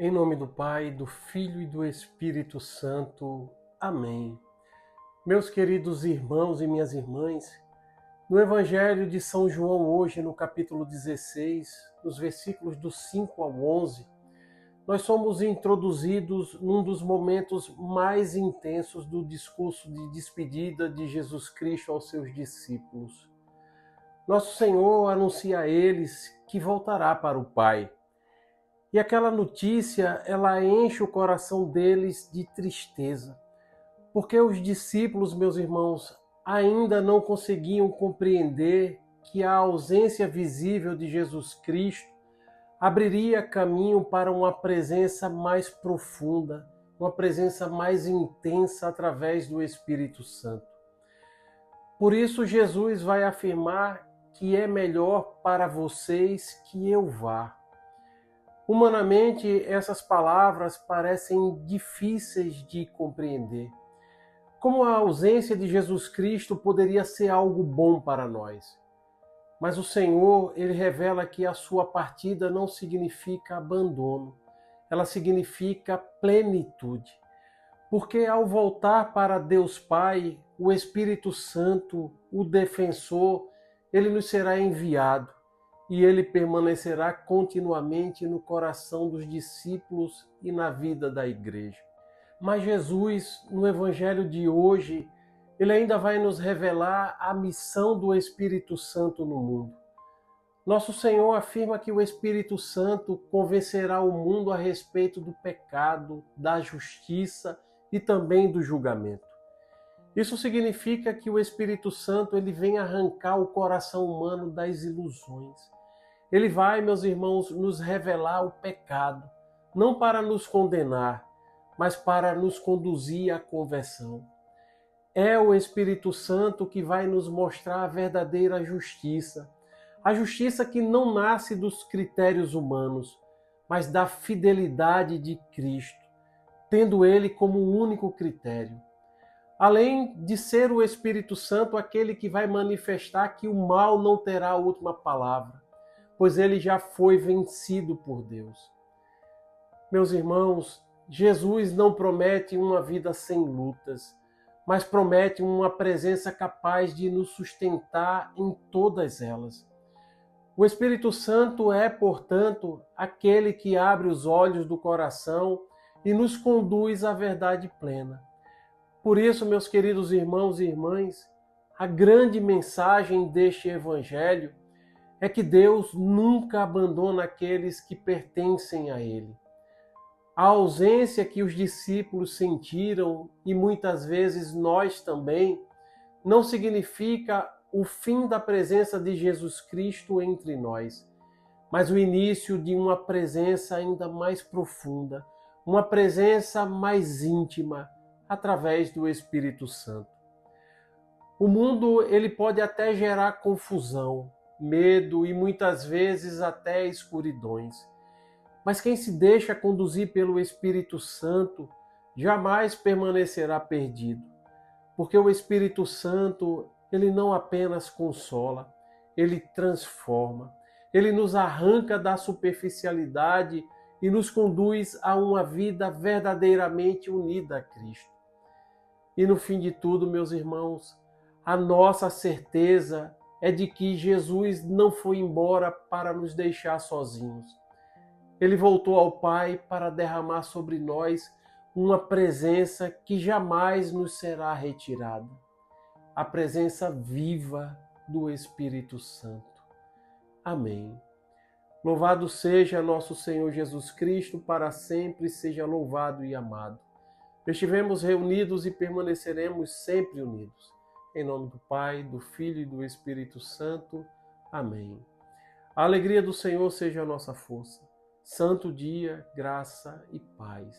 Em nome do Pai, do Filho e do Espírito Santo. Amém. Meus queridos irmãos e minhas irmãs, no Evangelho de São João hoje, no capítulo 16, nos versículos do 5 ao 11, nós somos introduzidos num dos momentos mais intensos do discurso de despedida de Jesus Cristo aos seus discípulos. Nosso Senhor anuncia a eles que voltará para o Pai. E aquela notícia, ela enche o coração deles de tristeza, porque os discípulos, meus irmãos, ainda não conseguiam compreender que a ausência visível de Jesus Cristo abriria caminho para uma presença mais profunda, uma presença mais intensa através do Espírito Santo. Por isso, Jesus vai afirmar que é melhor para vocês que eu vá. Humanamente, essas palavras parecem difíceis de compreender. Como a ausência de Jesus Cristo poderia ser algo bom para nós? Mas o Senhor, ele revela que a sua partida não significa abandono, ela significa plenitude. Porque ao voltar para Deus Pai, o Espírito Santo, o defensor, ele nos será enviado. E ele permanecerá continuamente no coração dos discípulos e na vida da igreja. Mas Jesus, no Evangelho de hoje, ele ainda vai nos revelar a missão do Espírito Santo no mundo. Nosso Senhor afirma que o Espírito Santo convencerá o mundo a respeito do pecado, da justiça e também do julgamento. Isso significa que o Espírito Santo ele vem arrancar o coração humano das ilusões. Ele vai, meus irmãos, nos revelar o pecado, não para nos condenar, mas para nos conduzir à conversão. É o Espírito Santo que vai nos mostrar a verdadeira justiça. A justiça que não nasce dos critérios humanos, mas da fidelidade de Cristo, tendo Ele como único critério. Além de ser o Espírito Santo aquele que vai manifestar que o mal não terá a última palavra, pois ele já foi vencido por Deus. Meus irmãos, Jesus não promete uma vida sem lutas, mas promete uma presença capaz de nos sustentar em todas elas. O Espírito Santo é, portanto, aquele que abre os olhos do coração e nos conduz à verdade plena. Por isso, meus queridos irmãos e irmãs, a grande mensagem deste Evangelho é que Deus nunca abandona aqueles que pertencem a Ele. A ausência que os discípulos sentiram, e muitas vezes nós também, não significa o fim da presença de Jesus Cristo entre nós, mas o início de uma presença ainda mais profunda, uma presença mais íntima, através do Espírito Santo. O mundo ele pode até gerar confusão, medo e muitas vezes até escuridões. Mas quem se deixa conduzir pelo Espírito Santo jamais permanecerá perdido, porque o Espírito Santo, ele não apenas consola, ele transforma, ele nos arranca da superficialidade e nos conduz a uma vida verdadeiramente unida a Cristo. E no fim de tudo, meus irmãos, a nossa certeza é de que Jesus não foi embora para nos deixar sozinhos. Ele voltou ao Pai para derramar sobre nós uma presença que jamais nos será retirada. A presença viva do Espírito Santo. Amém. Louvado seja nosso Senhor Jesus Cristo, para sempre seja louvado e amado. Estivemos reunidos e permaneceremos sempre unidos. Em nome do Pai, do Filho e do Espírito Santo. Amém. A alegria do Senhor seja a nossa força. Santo dia, graça e paz.